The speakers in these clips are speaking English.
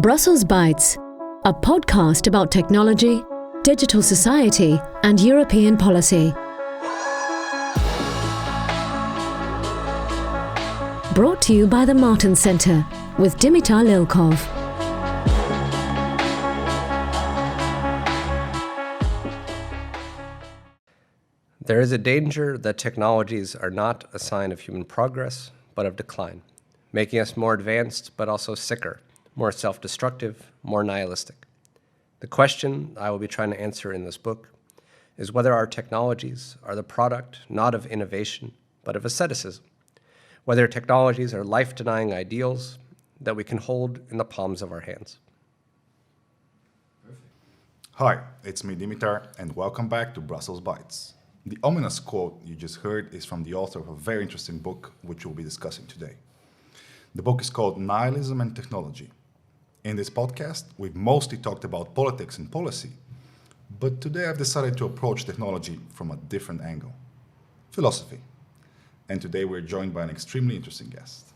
Brussels Bites, a podcast about technology, digital society, and European policy. Brought to you by the Martin Center with Dimitar Lilkov. There is a danger that technologies are not a sign of human progress, but of decline, making us more advanced but also sicker, more self-destructive, more nihilistic. The question I will be trying to answer in this book is whether our technologies are the product not of innovation, but of asceticism, whether technologies are life-denying ideals that we can hold in the palms of our hands. Hi, it's me Dimitar, and welcome back to Brussels Bites. The ominous quote you just heard is from the author of a very interesting book, which we'll be discussing today. The book is called Nihilism and Technology. In this podcast, we've mostly talked about politics and policy, but today I've decided to approach technology from a different angle, philosophy. And today we're joined by an extremely interesting guest.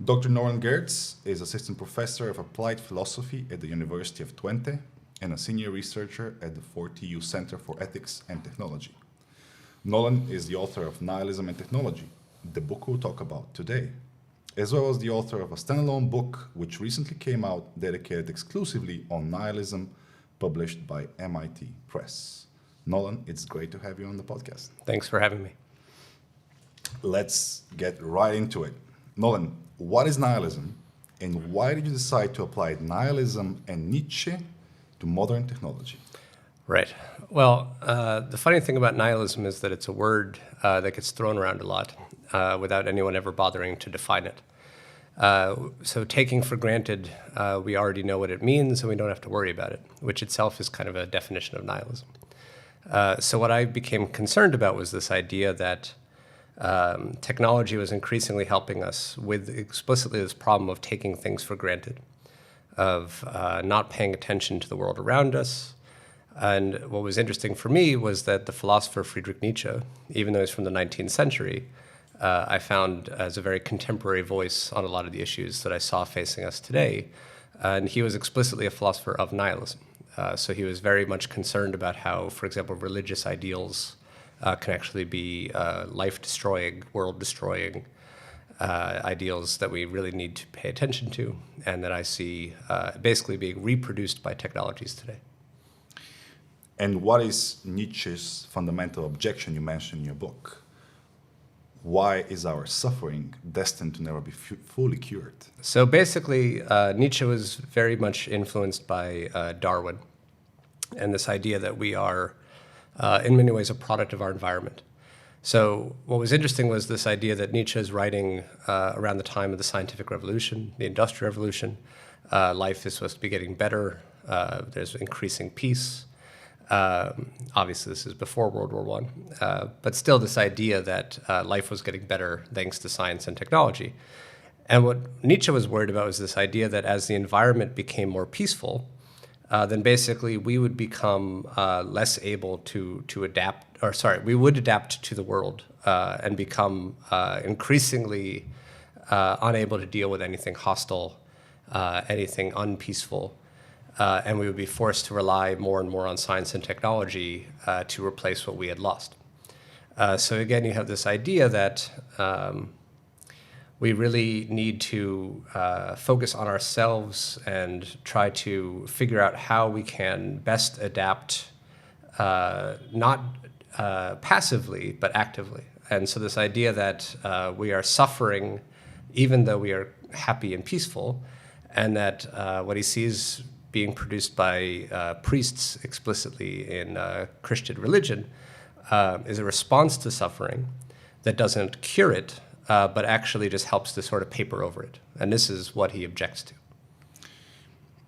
Dr. Nolen Gertz is Assistant Professor of Applied Philosophy at the University of Twente and a Senior Researcher at the 4TU Center for Ethics and Technology. Nolen is the author of Nihilism and Technology, the book we'll talk about today, as well as the author of a standalone book which recently came out dedicated exclusively on nihilism, published by MIT Press. Nolen, it's great to have you on the podcast. Thanks for having me. Let's get right into it. Nolen, what is nihilism, and why did you decide to apply nihilism and Nietzsche to modern technology? Right. Well, the funny thing about nihilism is that it's a word that gets thrown around a lot without anyone ever bothering to define it. So taking for granted, we already know what it means and we don't have to worry about it, which itself is kind of a definition of nihilism. So what I became concerned about was this idea that technology was increasingly helping us with explicitly this problem of taking things for granted, of not paying attention to the world around us. And what was interesting for me was that the philosopher Friedrich Nietzsche, even though he's from the 19th century, I found as a very contemporary voice on a lot of the issues that I saw facing us today. And he was explicitly a philosopher of nihilism. So he was very much concerned about how, for example, religious ideals can actually be life-destroying, world-destroying ideals that we really need to pay attention to, and that I see basically being reproduced by technologies today. And what is Nietzsche's fundamental objection you mentioned in your book? Why is our suffering destined to never be fully cured? So basically, Nietzsche was very much influenced by Darwin and this idea that we are, in many ways, a product of our environment. So what was interesting was this idea that Nietzsche is writing around the time of the scientific revolution, the industrial revolution. Life is supposed to be getting better. There's increasing peace. Obviously, this is before World War I, but still this idea that life was getting better thanks to science and technology. And what Nietzsche was worried about was this idea that as the environment became more peaceful, then basically we would become less able to adapt, we would adapt to the world and become increasingly unable to deal with anything hostile, anything unpeaceful. And we would be forced to rely more and more on science and technology to replace what we had lost. So again, you have this idea that we really need to focus on ourselves and try to figure out how we can best adapt, not passively, but actively. And so this idea that we are suffering even though we are happy and peaceful, and that what he sees being produced by priests explicitly in Christian religion is a response to suffering that doesn't cure it, but actually just helps to sort of paper over it. And this is what he objects to.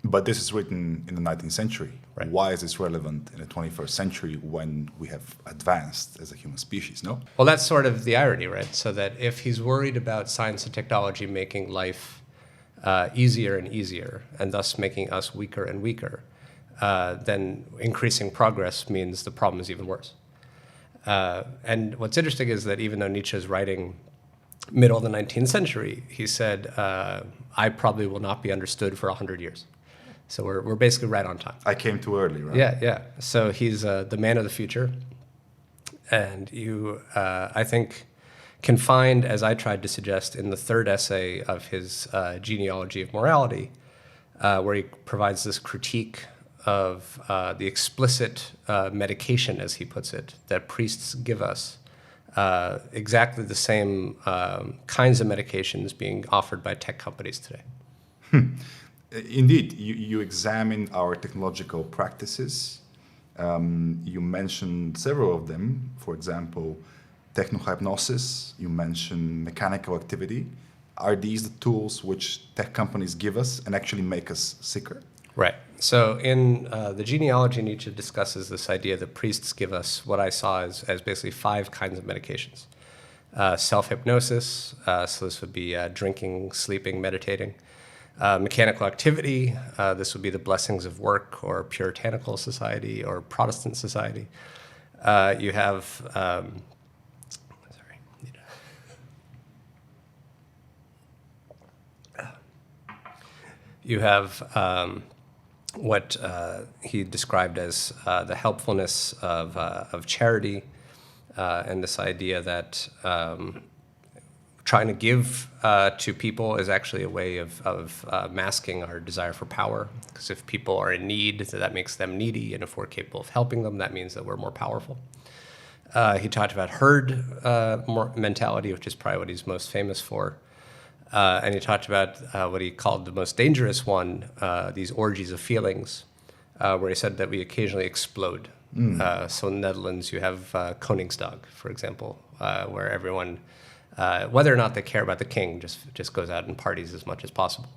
But this is written in the 19th century. Right. Why is this relevant in the 21st century when we have advanced as a human species, no? Well, that's sort of the irony, right? So that if he's worried about science and technology making life easier and easier, and thus making us weaker and weaker, then increasing progress means the problem is even worse. And what's interesting is that even though Nietzsche is writing middle of the 19th century, he said, I probably will not be understood for 100 years. So we're basically right on time. I came too early, right? Yeah. So he's the man of the future. And you, I think, can find, as I tried to suggest in the third essay of his Genealogy of Morality, where he provides this critique of the explicit medication, as he puts it, that priests give us, exactly the same kinds of medications being offered by tech companies today. Indeed, you examine our technological practices. You mentioned several of them. For example, technohypnosis. You mentioned mechanical activity. Are these the tools which tech companies give us and actually make us sicker? Right. So in the genealogy, Nietzsche discusses this idea that priests give us what I saw as basically 5 kinds of medications. Self-hypnosis, so this would be drinking, sleeping, meditating. Mechanical activity, this would be the blessings of work or puritanical society or Protestant society. You have, you have what he described as the helpfulness of charity, and this idea that trying to give to people is actually a way of masking our desire for power. Because if people are in need, that makes them needy, and if we're capable of helping them, that means that we're more powerful. He talked about herd mentality, which is probably what he's most famous for. And he talked about what he called the most dangerous one, these orgies of feelings, where he said that we occasionally explode. So in the Netherlands, you have Koningsdag, for example, where everyone, whether or not they care about the king, just goes out and parties as much as possible.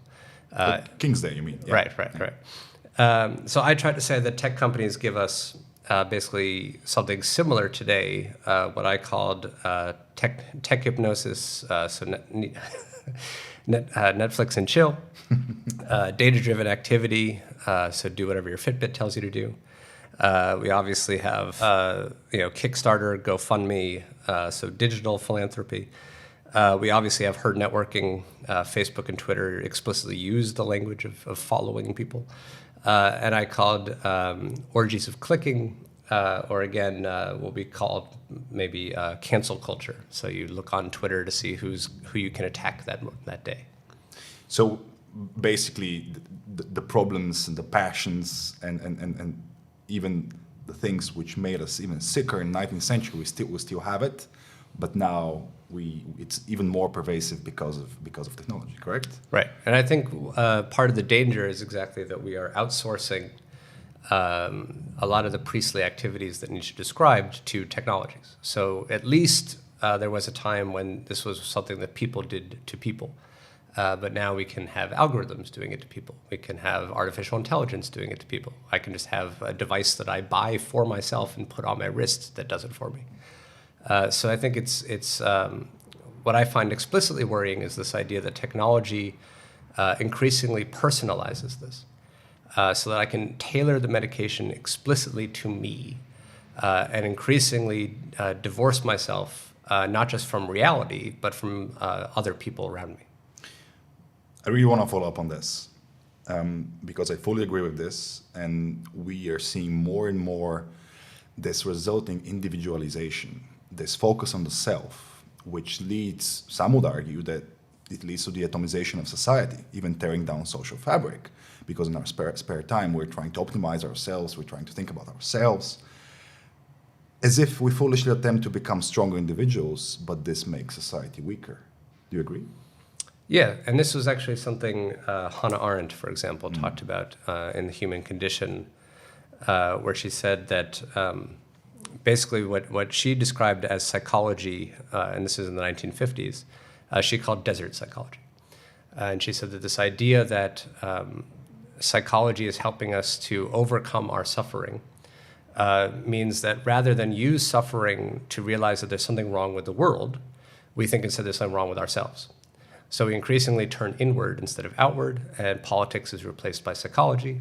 King's Day, you mean? Yeah. Right. So I tried to say that tech companies give us basically something similar today, what I called tech hypnosis, Netflix and chill, data-driven activity, so do whatever your Fitbit tells you to do. We obviously have Kickstarter, GoFundMe, so digital philanthropy. We obviously have herd networking. Facebook and Twitter explicitly use the language of following people. And I called orgies of clicking, or again, what we call maybe cancel culture. So you look on Twitter to see who you can attack that day. So basically, the problems and the passions and even the things which made us even sicker in the 19th century, we still have it, but now it's even more pervasive because of technology, correct? Right, and I think part of the danger is exactly that we are outsourcing a lot of the priestly activities that Nietzsche described to technologies. So at least there was a time when this was something that people did to people. But now we can have algorithms doing it to people. We can have artificial intelligence doing it to people. I can just have a device that I buy for myself and put on my wrist that does it for me. So I think it's what I find explicitly worrying is this idea that technology increasingly personalizes this, so that I can tailor the medication explicitly to me, and increasingly divorce myself not just from reality, but from other people around me. I really want to follow up on this because I fully agree with this, and we are seeing more and more this resulting individualization, this focus on the self, which leads, some would argue, that it leads to the atomization of society, even tearing down social fabric, because in our spare time we're trying to optimize ourselves, we're trying to think about ourselves, as if we foolishly attempt to become stronger individuals, but this makes society weaker. Do you agree? Yeah, and this was actually something Hannah Arendt, for example, talked about in The Human Condition, where she said that basically what she described as psychology, and this is in the 1950s, she called desert psychology. And she said that this idea that psychology is helping us to overcome our suffering means that rather than use suffering to realize that there's something wrong with the world, we think instead there's something wrong with ourselves. So we increasingly turn inward instead of outward, and politics is replaced by psychology.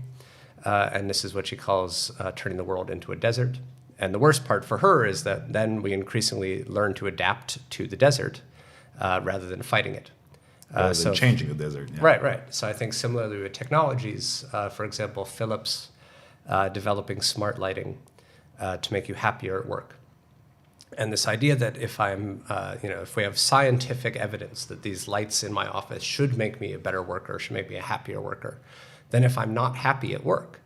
And this is what she calls turning the world into a desert. And the worst part for her is that then we increasingly learn to adapt to the desert rather than fighting it. Rather than changing the desert. Yeah. Right. So I think similarly with technologies, for example, Philips developing smart lighting to make you happier at work. And this idea that if if we have scientific evidence that these lights in my office should make me a better worker, should make me a happier worker, then if I'm not happy at work,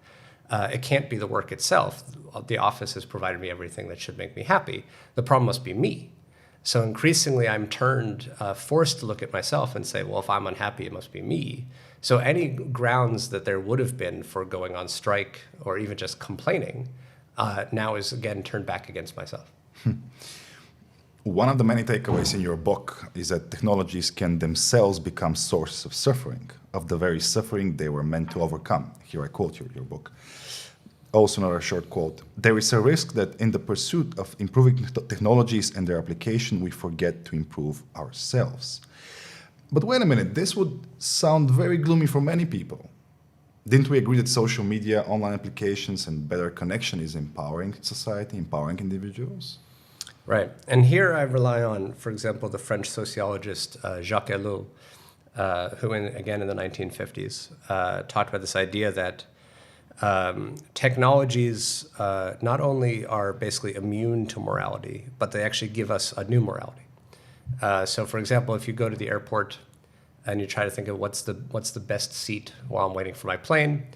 it can't be the work itself. The office has provided me everything that should make me happy. The problem must be me. So increasingly, I'm forced to look at myself and say, well, if I'm unhappy, it must be me. So any grounds that there would have been for going on strike or even just complaining now is, again, turned back against myself. One of the many takeaways in your book is that technologies can themselves become sources of suffering, of the very suffering they were meant to overcome. Here I quote your book. Also another short quote. There is a risk that in the pursuit of improving technologies and their application, we forget to improve ourselves. But wait a minute, this would sound very gloomy for many people. Didn't we agree that social media, online applications, and better connection is empowering society, empowering individuals? Right. And here I rely on, for example, the French sociologist Jacques Ellul, who, again, in the 1950s, talked about this idea that technologies not only are basically immune to morality, but they actually give us a new morality. So, for example, if you go to the airport and you try to think of what's the best seat while I'm waiting for my plane,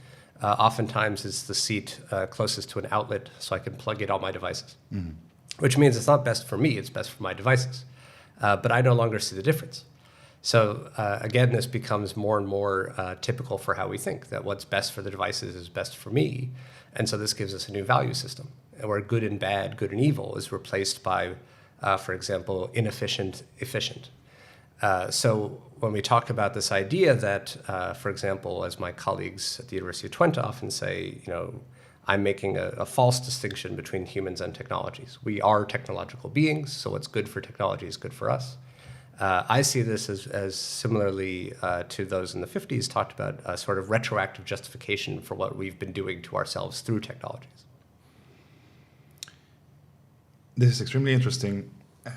oftentimes it's the seat closest to an outlet so I can plug in all my devices. Mm-hmm. Which means it's not best for me, it's best for my devices. But I no longer see the difference. So again, this becomes more and more typical for how we think, that what's best for the devices is best for me. And so this gives us a new value system, where good and bad, good and evil is replaced by, for example, inefficient, efficient. So when we talk about this idea that, for example, as my colleagues at the University of Twente often say, I'm making a false distinction between humans and technologies. We are technological beings, so what's good for technology is good for us. I see this as similarly to those in the 50s talked about a sort of retroactive justification for what we've been doing to ourselves through technologies. This is extremely interesting,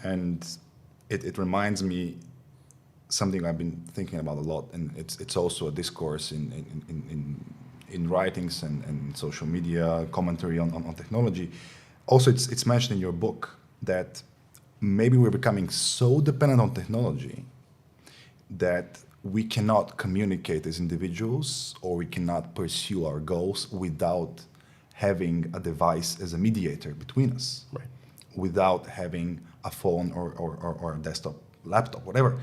and it reminds me something I've been thinking about a lot, and it's also a discourse in writings and social media commentary on technology. Also, it's mentioned in your book that maybe we're becoming so dependent on technology that we cannot communicate as individuals, or we cannot pursue our goals without having a device as a mediator between us, right, without having a phone or a desktop, laptop, whatever.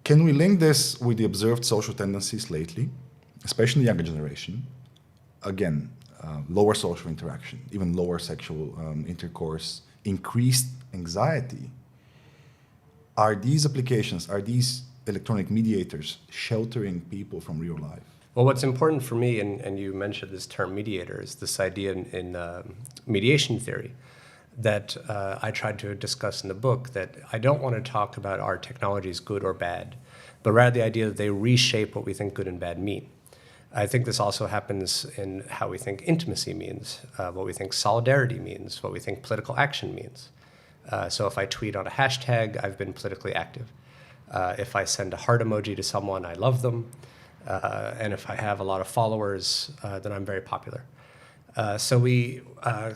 Can we link this with the observed social tendencies lately, especially the younger generation? Again, lower social interaction, even lower sexual intercourse, increased anxiety. Are these applications, are these electronic mediators sheltering people from real life? Well, what's important for me, and you mentioned this term mediator, is this idea in mediation theory that I tried to discuss in the book, that I don't want to talk about our technologies good or bad, but rather the idea that they reshape what we think good and bad mean. I think this also happens in how we think intimacy means, what we think solidarity means, what we think political action means. So if I tweet on a hashtag, I've been politically active. If I send a heart emoji to someone, I love them. And if I have a lot of followers, then I'm very popular. So we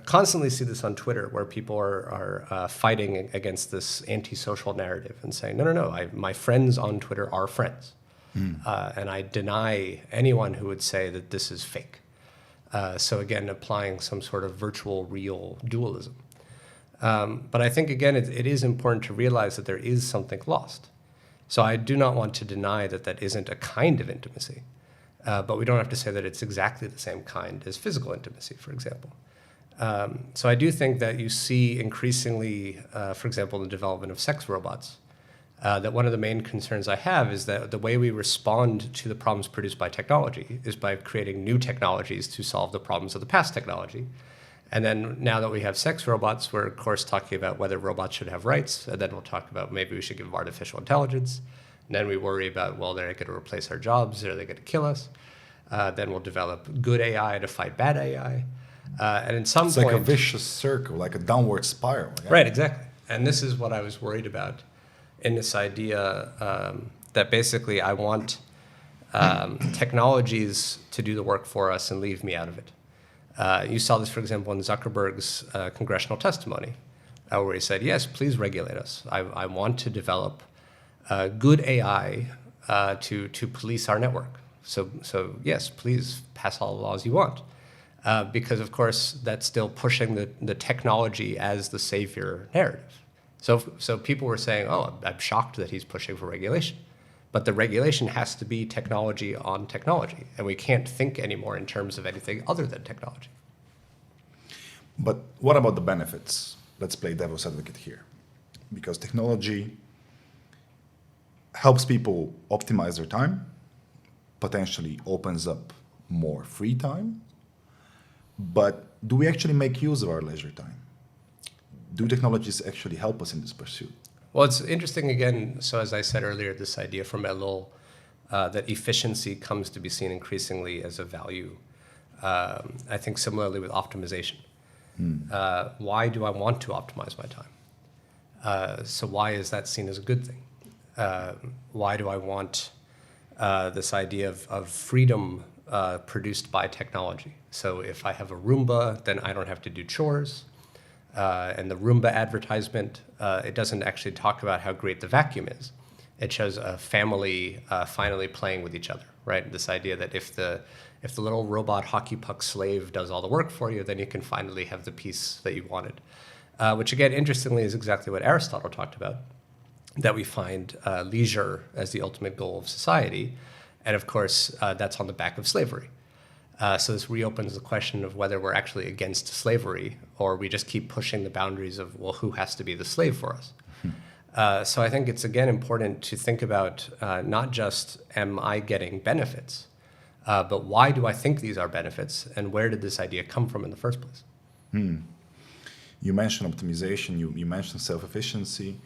constantly see this on Twitter, where people are fighting against this antisocial narrative and saying, no, my friends on Twitter are friends. And I deny anyone who would say that this is fake. So again, applying some sort of virtual real dualism. But I think, again, it is important to realize that there is something lost. So I do not want to deny that isn't a kind of intimacy. But we don't have to say that it's exactly the same kind as physical intimacy, for example. So I do think that you see increasingly, for example, the development of sex robots, that one of the main concerns I have is that the way we respond to the problems produced by technology is by creating new technologies to solve the problems of the past technology. And then now that we have sex robots, we're, of course, talking about whether robots should have rights. And then we'll talk about maybe we should give them artificial intelligence. And then we worry about, well, they're going to replace our jobs, or they're going to kill us. Then we'll develop good AI to fight bad AI. And in some point... It's like a vicious circle, like a downward spiral. Yeah? Right, exactly. And this is what I was worried about in this idea that basically I want technologies to do the work for us and leave me out of it. You saw this, for example, in Zuckerberg's congressional testimony, where he said, yes, please regulate us. I want to develop good AI to police our network. So yes, please pass all the laws you want. Because, of course, that's still pushing the technology as the savior narrative. So people were saying, oh, I'm shocked that he's pushing for regulation. But the regulation has to be technology on technology. And we can't think anymore in terms of anything other than technology. But what about the benefits? Let's play devil's advocate here. Because technology helps people optimize their time, potentially opens up more free time. But do we actually make use of our leisure time? Do technologies actually help us in this pursuit? Well, it's interesting again. So as I said earlier, this idea from Elul that efficiency comes to be seen increasingly as a value. I think similarly with optimization. Why do I want to optimize my time? So why is that seen as a good thing? Why do I want this idea of freedom produced by technology? So if I have a Roomba, then I don't have to do chores. And the Roomba advertisement, it doesn't actually talk about how great the vacuum is. It shows a family finally playing with each other, right? This idea that if the little robot hockey puck slave does all the work for you, then you can finally have the peace that you wanted. Which again, interestingly, is exactly what Aristotle talked about, that we find leisure as the ultimate goal of society. And of course, that's on the back of slavery. So this reopens the question of whether we're actually against slavery or we just keep pushing the boundaries of, well, who has to be the slave for us? So I think it's, again, important to think about not just am I getting benefits, but why do I think these are benefits and where did this idea come from in the first place? You mentioned optimization, you mentioned self-efficiency.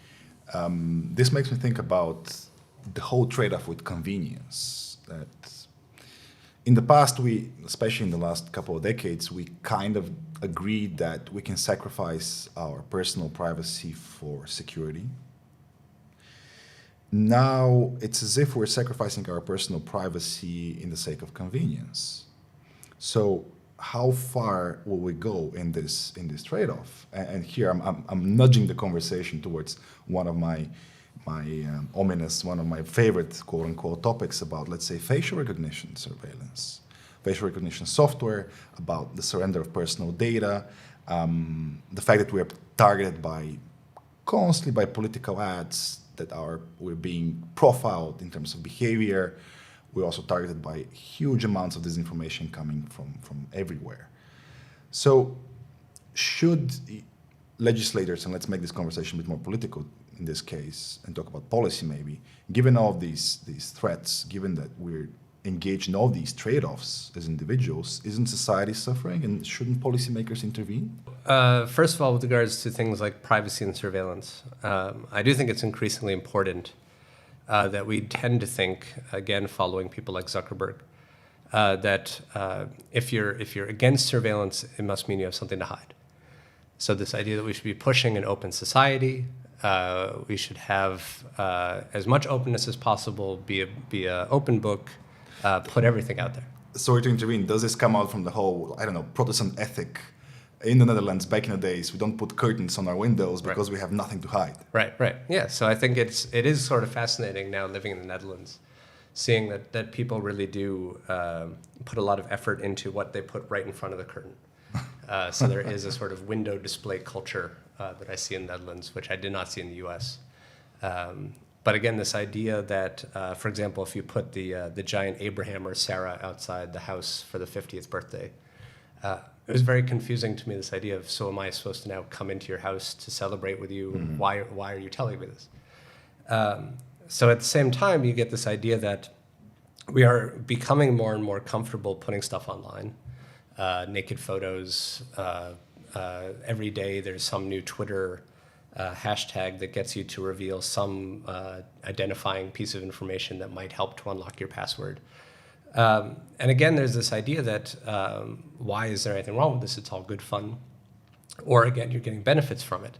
This makes me think about the whole trade-off with convenience. That in the past, especially in the last couple of decades, we kind of agreed that we can sacrifice our personal privacy for security. Now, it's as if we're sacrificing our personal privacy in the sake of convenience. So how far will we go in this trade-off? And here I'm nudging the conversation towards one of my one of my favorite quote-unquote topics about, let's say, facial recognition surveillance, facial recognition software, about the surrender of personal data, the fact that we're targeted constantly by political ads, that we're being profiled in terms of behavior. We're also targeted by huge amounts of disinformation coming from everywhere. So should legislators, and let's make this conversation a bit more political in this case, and talk about policy maybe, given all these threats, given that we're engaged in all these trade-offs as individuals, isn't society suffering and shouldn't policymakers intervene? First of all, with regards to things like privacy and surveillance, I do think it's increasingly important that we tend to think, again, following people like Zuckerberg, that if you're against surveillance, it must mean you have something to hide. So this idea that we should be pushing an open society, we should have as much openness as possible, be an open book, put everything out there. Sorry to intervene. Does this come out from the whole, Protestant ethic? In the Netherlands, back in the days, we don't put curtains on our windows because we have nothing to hide. Right. Yeah, so I think it is sort of fascinating now living in the Netherlands, seeing that people really do put a lot of effort into what they put right in front of the curtain. So there is a sort of window display culture that I see in the Netherlands, which I did not see in the US. But again, this idea that, for example, if you put the giant Abraham or Sarah outside the house for the 50th birthday, it was very confusing to me, this idea of, so am I supposed to now come into your house to celebrate with you? Mm-hmm. Why are you telling me this? So at the same time, you get this idea that we are becoming more and more comfortable putting stuff online. Naked photos. Every day there's some new Twitter hashtag that gets you to reveal some identifying piece of information that might help to unlock your password. And again, there's this idea that why is there anything wrong with this? It's all good fun. Or again, you're getting benefits from it.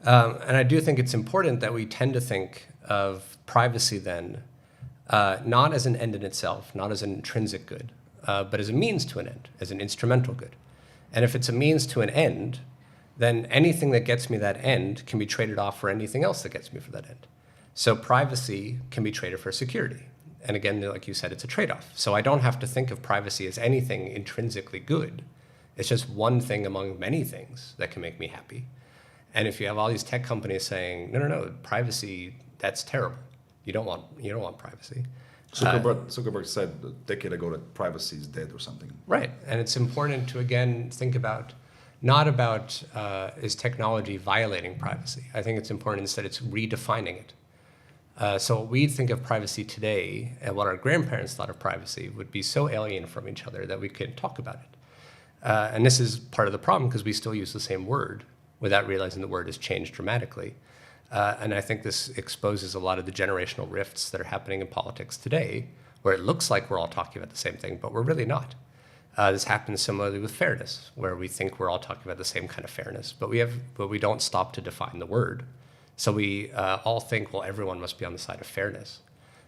And I do think it's important that we tend to think of privacy then not as an end in itself, not as an intrinsic good, but as a means to an end, as an instrumental good. And if it's a means to an end, then anything that gets me that end can be traded off for anything else that gets me for that end. So privacy can be traded for security. And again, like you said, it's a trade-off. So I don't have to think of privacy as anything intrinsically good. It's just one thing among many things that can make me happy. And if you have all these tech companies saying, no, privacy, that's terrible. You don't want privacy. Zuckerberg said a decade ago that privacy is dead or something. Right. And it's important to, again, think about, not about is technology violating privacy. I think it's important instead it's redefining it. So what we think of privacy today and what our grandparents thought of privacy would be so alien from each other that we couldn't talk about it. And this is part of the problem because we still use the same word without realizing the word has changed dramatically. And I think this exposes a lot of the generational rifts that are happening in politics today, where it looks like we're all talking about the same thing, but we're really not. This happens similarly with fairness, where we think we're all talking about the same kind of fairness, but we don't stop to define the word. So we all think, well, everyone must be on the side of fairness.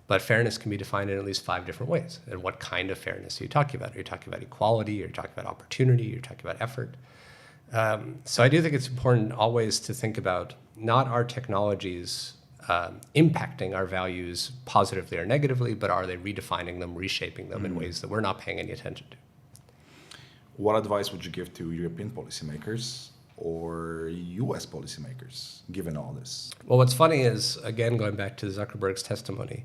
But fairness can be defined in at least 5 different ways. And what kind of fairness are you talking about? Are you talking about equality? Are you talking about opportunity? Are you talking about effort? So I do think it's important always to think about not our technologies impacting our values positively or negatively, but are they redefining them, reshaping them in ways that we're not paying any attention to? What advice would you give to European policymakers or US policymakers, given all this? Well, what's funny is, again, going back to Zuckerberg's testimony,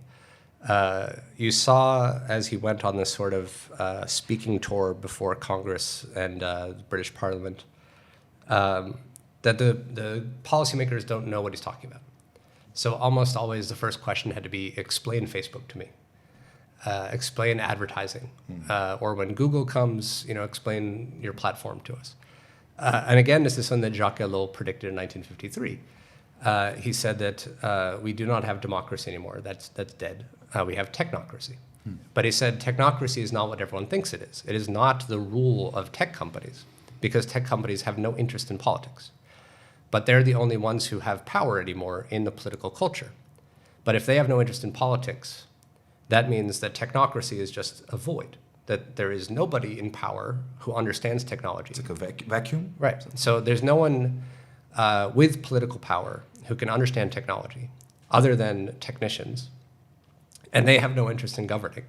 you saw as he went on this sort of speaking tour before Congress and the British Parliament, that the policymakers don't know what he's talking about. So almost always the first question had to be, explain Facebook to me. Explain advertising. Or when Google comes, explain your platform to us. And again, this is something that Jacques Ellul predicted in 1953. He said that we do not have democracy anymore. That's dead. We have technocracy. But he said technocracy is not what everyone thinks it is. It is not the rule of tech companies, because tech companies have no interest in politics. But they're the only ones who have power anymore in the political culture. But if they have no interest in politics, that means that technocracy is just a void, that there is nobody in power who understands technology. It's like a vacuum? Right. So there's no one with political power who can understand technology other than technicians, and they have no interest in governing.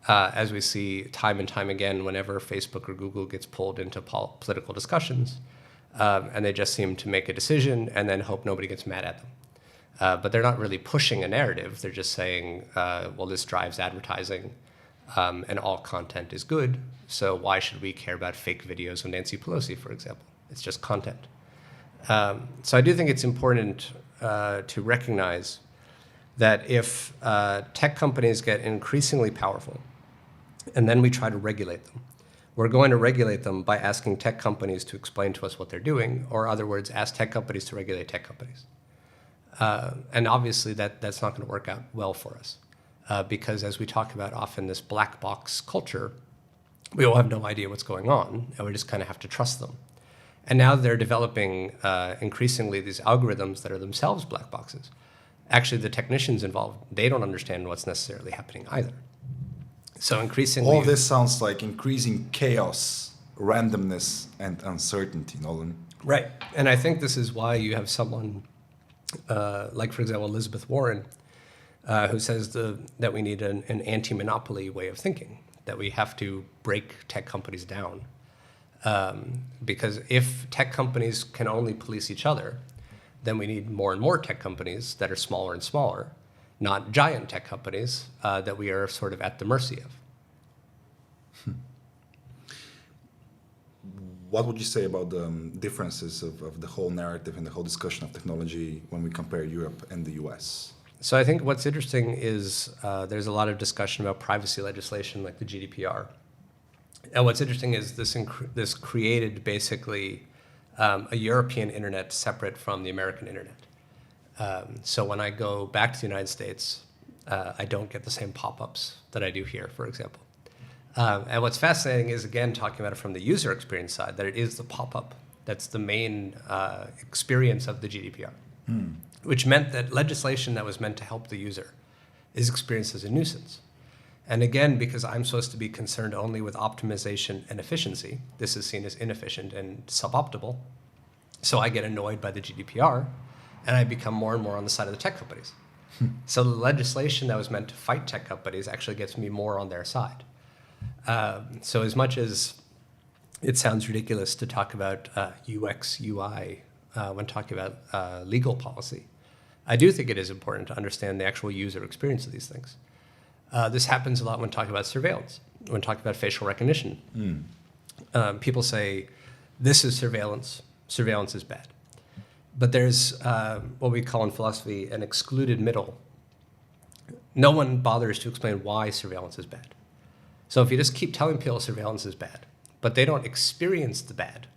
As we see time and time again, whenever Facebook or Google gets pulled into political discussions, and they just seem to make a decision and then hope nobody gets mad at them. But they're not really pushing a narrative. They're just saying, well, this drives advertising, and all content is good, so why should we care about fake videos of Nancy Pelosi, for example? It's just content. So I do think it's important to recognize that if tech companies get increasingly powerful, and then we try to regulate them, we're going to regulate them by asking tech companies to explain to us what they're doing, or in other words, ask tech companies to regulate tech companies. And obviously that's not going to work out well for us, because as we talk about often this black box culture, we all have no idea what's going on, and we just kind of have to trust them. And now they're developing increasingly these algorithms that are themselves black boxes. Actually, the technicians involved, they don't understand what's necessarily happening either. So increasingly... All this sounds like increasing chaos, randomness, and uncertainty, Nolen. Right. And I think this is why you have someone like, for example, Elizabeth Warren, who says that we need an anti-monopoly way of thinking, that we have to break tech companies down. Because if tech companies can only police each other, then we need more and more tech companies that are smaller and smaller, not giant tech companies that we are sort of at the mercy of. What would you say about the differences of the whole narrative and the whole discussion of technology when we compare Europe and the US? So I think what's interesting is there's a lot of discussion about privacy legislation like the GDPR. And what's interesting is this created basically a European internet separate from the American internet. So when I go back to the United States, I don't get the same pop-ups that I do here, for example. And what's fascinating is, again, talking about it from the user experience side, that it is the pop-up That's the main experience of the GDPR, which meant that legislation that was meant to help the user is experienced as a nuisance. And again, because I'm supposed to be concerned only with optimization and efficiency, this is seen as inefficient and suboptimal. So I get annoyed by the GDPR, and I become more and more on the side of the tech companies. So the legislation that was meant to fight tech companies actually gets me more on their side. So as much as it sounds ridiculous to talk about UX, UI when talking about legal policy, I do think it is important to understand the actual user experience of these things. This happens a lot when talking about surveillance, when talking about facial recognition. People say, this is surveillance, surveillance is bad. But there's what we call in philosophy an excluded middle. No one bothers to explain why surveillance is bad. So if you just keep telling people surveillance is bad, but they don't experience the bad,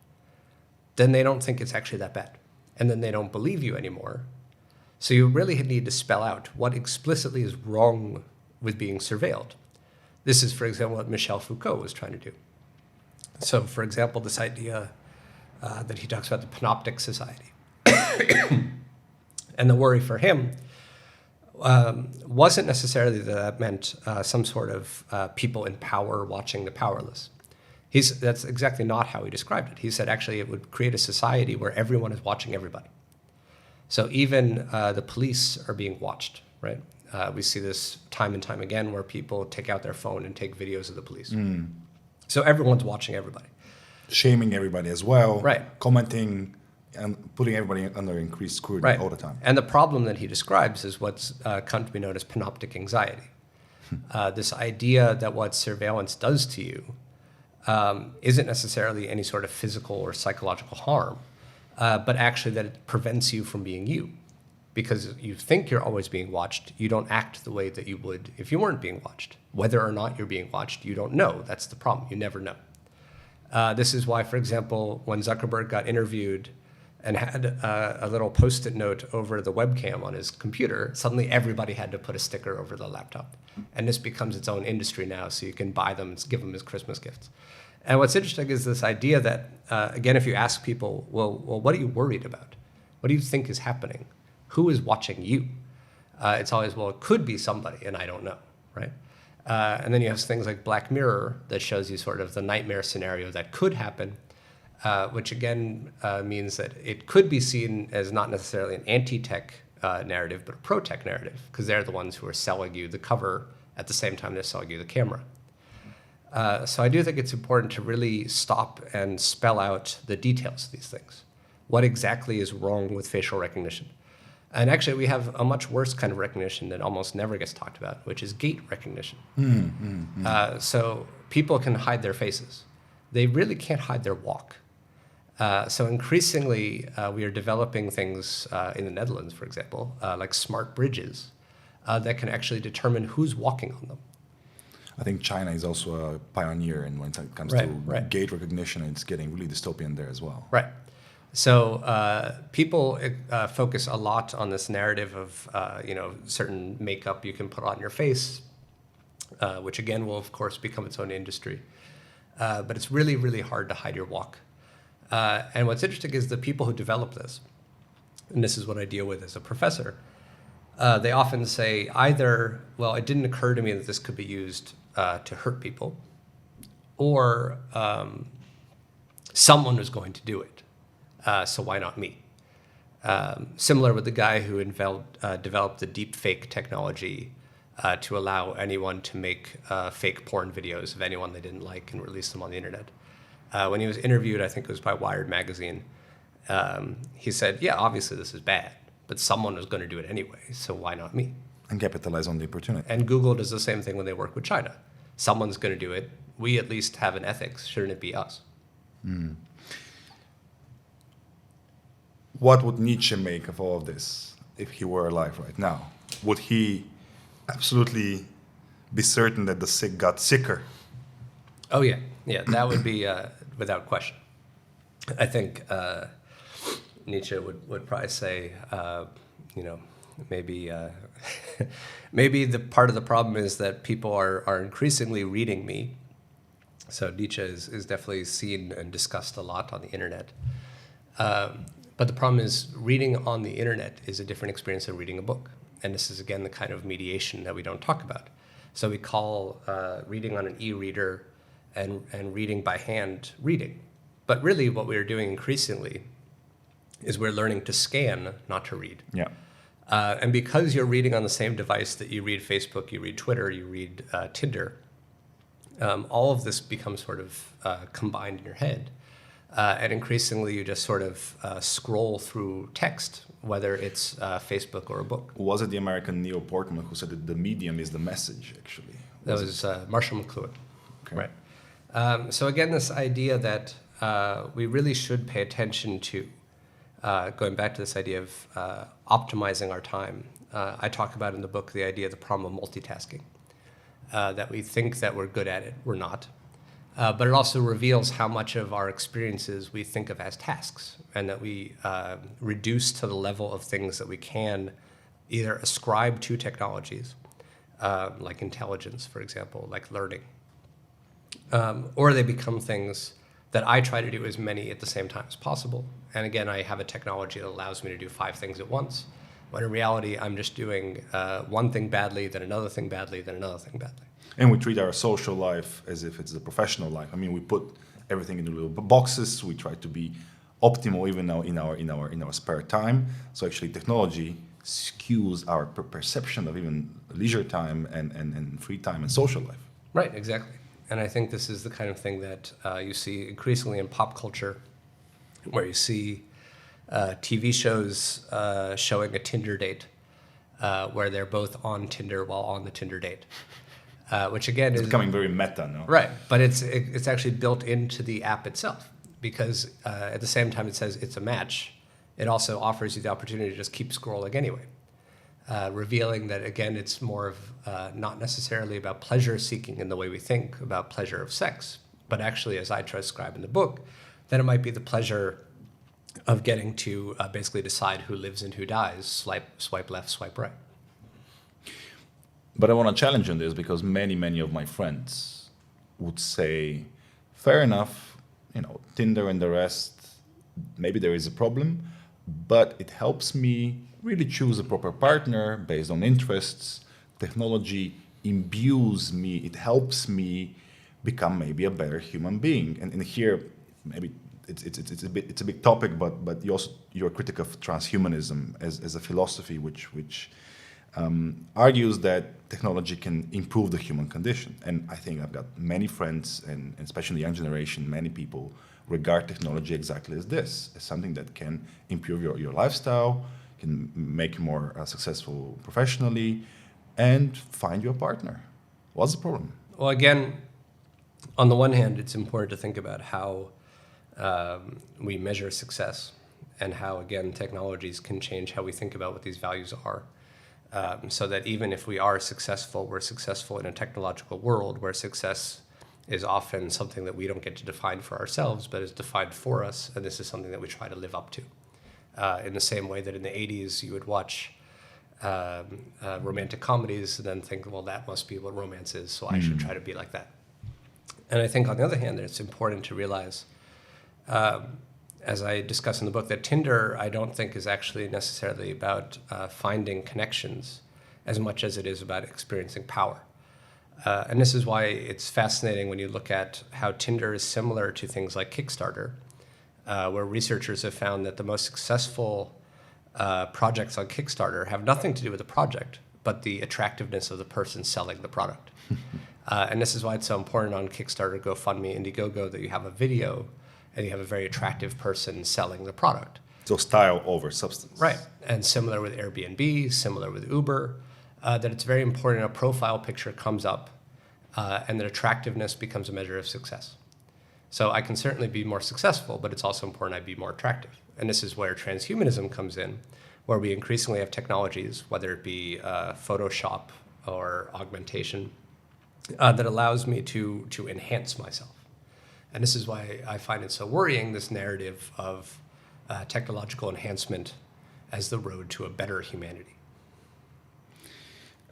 then they don't think it's actually that bad. And then they don't believe you anymore. So you really need to spell out what explicitly is wrong with being surveilled. This is, for example, what Michel Foucault was trying to do. So, for example, this idea that he talks about the panoptic society. And the worry for him wasn't necessarily that meant some sort of people in power watching the powerless. That's exactly not how he described it. He said actually it would create a society where everyone is watching everybody. So even the police are being watched, right? We see this time and time again where people take out their phone and take videos of the police. So everyone's watching everybody. Shaming everybody as well. Right. Commenting and putting everybody under increased scrutiny all the time. And the problem that he describes is what's come to be known as panoptic anxiety. This idea that what surveillance does to you isn't necessarily any sort of physical or psychological harm, but actually that it prevents you from being you. Because you think you're always being watched, you don't act the way that you would if you weren't being watched. Whether or not you're being watched, you don't know. That's the problem. You never know. This is why, for example, when Zuckerberg got interviewed and had a little Post-it note over the webcam on his computer, suddenly everybody had to put a sticker over the laptop. And this becomes its own industry now, so you can buy them and give them as Christmas gifts. And what's interesting is this idea that, again, if you ask people, well, what are you worried about? What do you think is happening? Who is watching you? It's always, well, it could be somebody, and I don't know, right? And then you have things like Black Mirror that shows you sort of the nightmare scenario that could happen, which again means that it could be seen as not necessarily an anti-tech narrative, but a pro-tech narrative, because they're the ones who are selling you the cover at the same time they're selling you the camera. So I do think it's important to really stop and spell out the details of these things. What exactly is wrong with facial recognition? And actually, we have a much worse kind of recognition that almost never gets talked about, which is gait recognition. So people can hide their faces. They really can't hide their walk. So increasingly, we are developing things in the Netherlands, for example, like smart bridges that can actually determine who's walking on them. I think China is also a pioneer when it comes to gait recognition, and it's getting really dystopian there as well. Right. So people focus a lot on this narrative of certain makeup you can put on your face, which again will of course become its own industry. But it's really, really hard to hide your walk. And what's interesting is the people who develop this, and this is what I deal with as a professor, they often say either, well, it didn't occur to me that this could be used to hurt people, or someone was going to do it. So why not me? Similar with the guy who developed the deep fake technology to allow anyone to make fake porn videos of anyone they didn't like and release them on the internet. When he was interviewed, I think it was by Wired magazine, he said, yeah, obviously this is bad, but someone was going to do it anyway, so why not me? And capitalize on the opportunity. And Google does the same thing when they work with China. Someone's going to do it. We at least have an ethics. Shouldn't it be us? What would Nietzsche make of all of this if he were alive right now? Would he absolutely be certain that the sick got sicker? Oh, yeah. Yeah, that would be without question. I think Nietzsche would probably say, maybe maybe the part of the problem is that people are increasingly reading me. So Nietzsche is definitely seen and discussed a lot on the internet. But the problem is reading on the internet is a different experience than reading a book. And this is, again, the kind of mediation that we don't talk about. So we call reading on an e-reader and reading by hand reading. But really what we're doing increasingly is we're learning to scan, not to read. Yeah. And because you're reading on the same device that you read Facebook, you read Twitter, you read Tinder, all of this becomes sort of combined in your head. And increasingly you just sort of scroll through text, whether it's Facebook or a book. Was it the American Neil Portman who said that the medium is the message, actually? That was Marshall McLuhan. Okay. Right. So again, this idea that we really should pay attention to, going back to this idea of optimizing our time. I talk about in the book the idea of the problem of multitasking, that we think that we're good at it, we're not. But it also reveals how much of our experiences we think of as tasks, and that we reduce to the level of things that we can either ascribe to technologies, like intelligence, for example, like learning, or they become things that I try to do as many at the same time as possible. And again, I have a technology that allows me to do 5 things at once, when in reality, I'm just doing one thing badly, then another thing badly, then another thing badly. And we treat our social life as if it's the professional life. I mean, we put everything into little boxes. We try to be optimal even now in our spare time. So actually, technology skews our perception of even leisure time and free time and social life. Right, exactly. And I think this is the kind of thing that you see increasingly in pop culture, where you see TV shows showing a Tinder date, where they're both on Tinder while on the Tinder date. Which again is becoming very meta now. Right, but it's actually built into the app itself, because at the same time it says it's a match, it also offers you the opportunity to just keep scrolling anyway, revealing that again it's more of not necessarily about pleasure seeking in the way we think about pleasure of sex, but actually, as I try to describe in the book, that it might be the pleasure of getting to basically decide who lives and who dies, swipe left, swipe right. But I want to challenge on this, because many of my friends would say, fair enough, Tinder and the rest, maybe there is a problem, but it helps me really choose a proper partner based on interests. Technology imbues me, it helps me become maybe a better human being. And here, maybe it's a big topic, but you're a critic of transhumanism as a philosophy which argues that technology can improve the human condition. And I think I've got many friends, and especially the young generation, many people regard technology exactly as this, as something that can improve your lifestyle, can make you more successful professionally, and find you a partner. What's the problem? Well, again, on the one hand, it's important to think about how we measure success, and how, again, technologies can change how we think about what these values are. So that even if we are successful, we're successful in a technological world where success is often something that we don't get to define for ourselves, but is defined for us, and this is something that we try to live up to. In the same way that in the 80s you would watch romantic comedies and then think, well, that must be what romance is, so I should try to be like that. And I think on the other hand, it's important to realize, as I discuss in the book, that Tinder, I don't think, is actually necessarily about finding connections as much as it is about experiencing power. And this is why it's fascinating when you look at how Tinder is similar to things like Kickstarter, where researchers have found that the most successful projects on Kickstarter have nothing to do with the project, but the attractiveness of the person selling the product. And this is why it's so important on Kickstarter, GoFundMe, Indiegogo, that you have a video and you have a very attractive person selling the product. So style over substance. Right. And similar with Airbnb, similar with Uber, that it's very important a profile picture comes up and that attractiveness becomes a measure of success. So I can certainly be more successful, but it's also important I be more attractive. And this is where transhumanism comes in, where we increasingly have technologies, whether it be Photoshop or augmentation, that allows me to enhance myself. And this is why I find it so worrying, this narrative of technological enhancement as the road to a better humanity.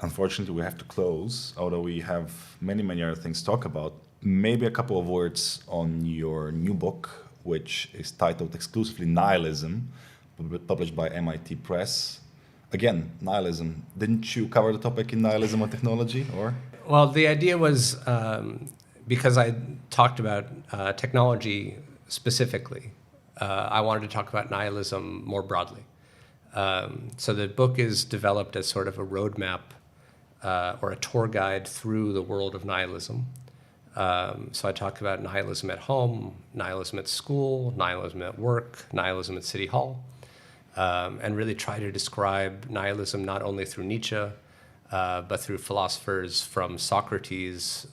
Unfortunately, we have to close, although we have many other things to talk about. Maybe a couple of words on your new book, which is titled exclusively Nihilism, published by MIT Press. Again, nihilism. Didn't you cover the topic in Nihilism and Technology, or? Well, the idea was because I talked about technology specifically, I wanted to talk about nihilism more broadly. So the book is developed as sort of a roadmap or a tour guide through the world of nihilism. So I talk about nihilism at home, nihilism at school, nihilism at work, nihilism at City Hall, and really try to describe nihilism not only through Nietzsche, but through philosophers from Socrates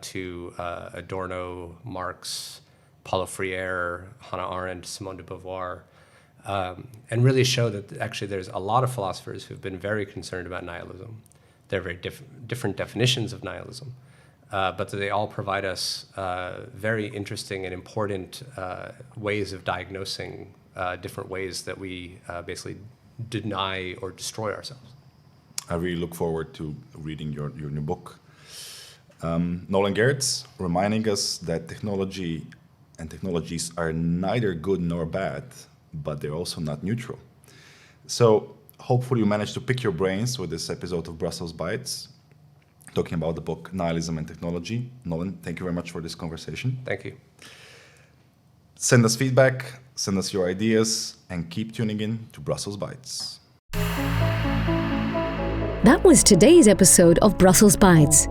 to Adorno, Marx, Paulo Freire, Hannah Arendt, Simone de Beauvoir, and really show that actually there's a lot of philosophers who've been very concerned about nihilism. There are very different definitions of nihilism, but they all provide us very interesting and important ways of diagnosing different ways that we basically deny or destroy ourselves. I really look forward to reading your new book. Nolen Gertz, reminding us that technology and technologies are neither good nor bad, but they're also not neutral. So hopefully you managed to pick your brains with this episode of Brussels Bites, talking about the book Nihilism and Technology. Nolen, thank you very much for this conversation. Thank you. Send us feedback, send us your ideas, and keep tuning in to Brussels Bites. That was today's episode of Brussels Bites.